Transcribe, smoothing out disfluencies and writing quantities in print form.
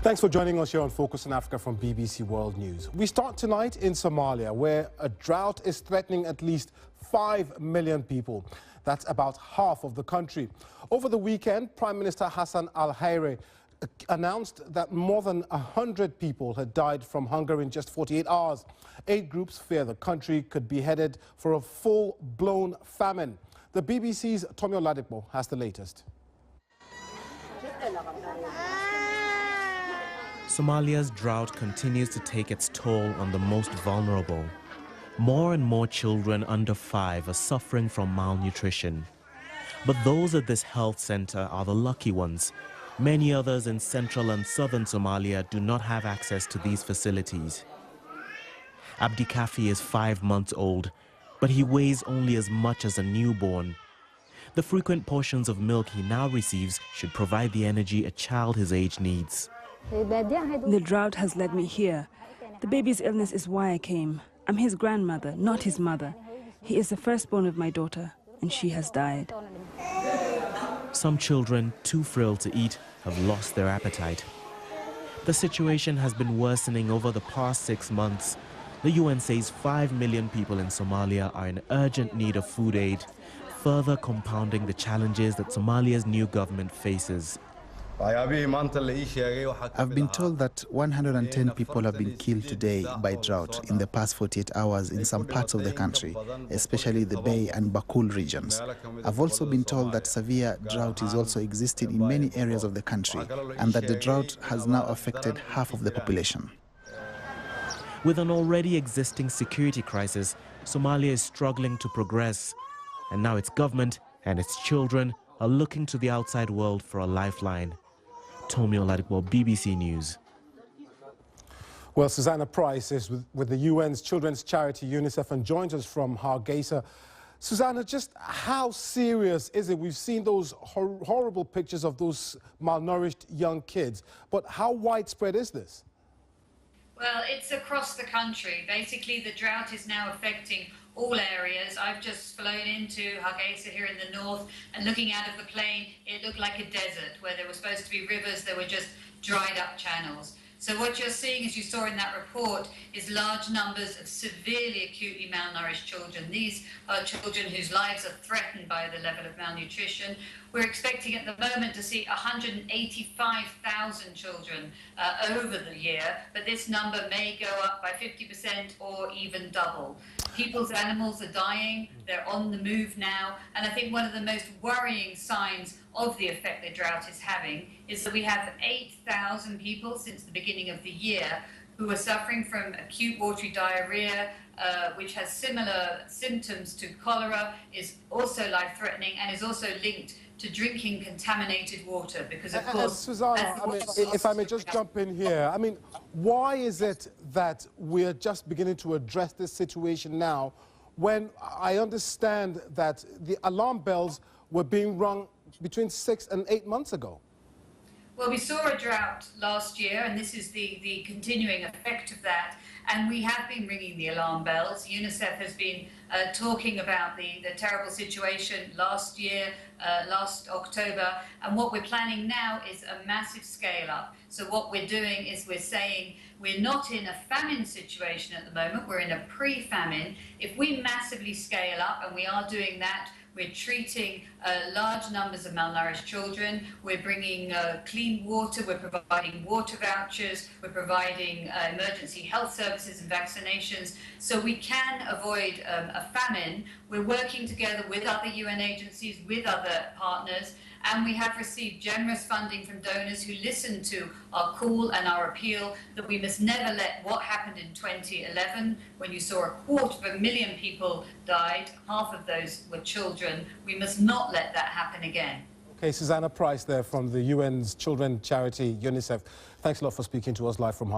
Thanks for joining us here on Focus on Africa from BBC World News. We start tonight in Somalia, where a drought is threatening at least 5 million people. That's about half of the country. Over the weekend, Prime Minister Hassan al-Hayre announced that more than 100 people had died from hunger in just 48 hours. Aid groups fear the country could be headed for a full-blown famine. The BBC's Tommy Oladipo has the latest. Somalia's drought continues to take its toll on the most vulnerable. More and more children under 5 are suffering from malnutrition. But those at this health center are the lucky ones. Many others in central and southern Somalia do not have access to these facilities. Abdi Kafi is 5 months old, but he weighs only as much as a newborn. The frequent portions of milk he now receives should provide the energy a child his age needs. The drought has led me here. The baby's illness is why I came. I'm his grandmother, not his mother. He is the firstborn of my daughter, and she has died. Some children, too frail to eat, have lost their appetite. The situation has been worsening over the past 6 months. The UN says 5 million people in Somalia are in urgent need of food aid, further compounding the challenges that Somalia's new government faces. I've been told that 110 people have been killed today by drought in the past 48 hours in some parts of the country, especially the Bay and Bakul regions. I've also been told that severe drought is also existing in many areas of the country and that the drought has now affected half of the population. With an already existing security crisis, Somalia is struggling to progress. And now its government and its children are looking to the outside world for a lifeline. Tommy Oladipo, BBC News. Well, Susannah Price is with the UN's children's charity UNICEF and joins us from Hargeisa. Susannah, just how serious is it? We've seen those horrible pictures of those malnourished young kids, but how widespread is this? Well, it's across the country. Basically, the drought is now affecting all areas. I've just flown into Hargeisa here in the north, and looking out of the plane, it looked like a desert. Where there were supposed to be rivers, there were just dried up channels. So what you're seeing, as you saw in that report, is large numbers of severely acutely malnourished children. These are children whose lives are threatened by the level of malnutrition. We're expecting at the moment to see 185,000 children over the year, but this number may go up by 50% or even double. People's animals are dying, they're on the move now, and I think one of the most worrying signs of the effect the drought is having is that we have 8,000 people since the beginning of the year who are suffering from acute watery diarrhea, which has similar symptoms to cholera, is also life-threatening, and is also linked to drinking contaminated water, because of course... Susannah, if I may just jump in here, why is it that we're just beginning to address this situation now when I understand that the alarm bells were being rung between 6 and 8 months ago? Well, we saw a drought last year, and this is the continuing effect of that. And we have been ringing the alarm bells. UNICEF has been talking about the terrible situation last year, last October. And what we're planning now is a massive scale up. So what we're doing is we're saying we're not in a famine situation at the moment, we're in a pre-famine. If we massively scale up, and we are doing that, we're treating large numbers of malnourished children. We're bringing clean water. We're providing water vouchers. We're providing emergency health services and vaccinations. So we can avoid a famine. We're working together with other UN agencies, with other partners, and we have received generous funding from donors who listen to our call and our appeal that we must never let what happened in 2011, when you saw 250,000 people died, half of those were children. We must not let that happen again. Okay, Susannah Price there from the UN's children's charity UNICEF. Thanks a lot for speaking to us live from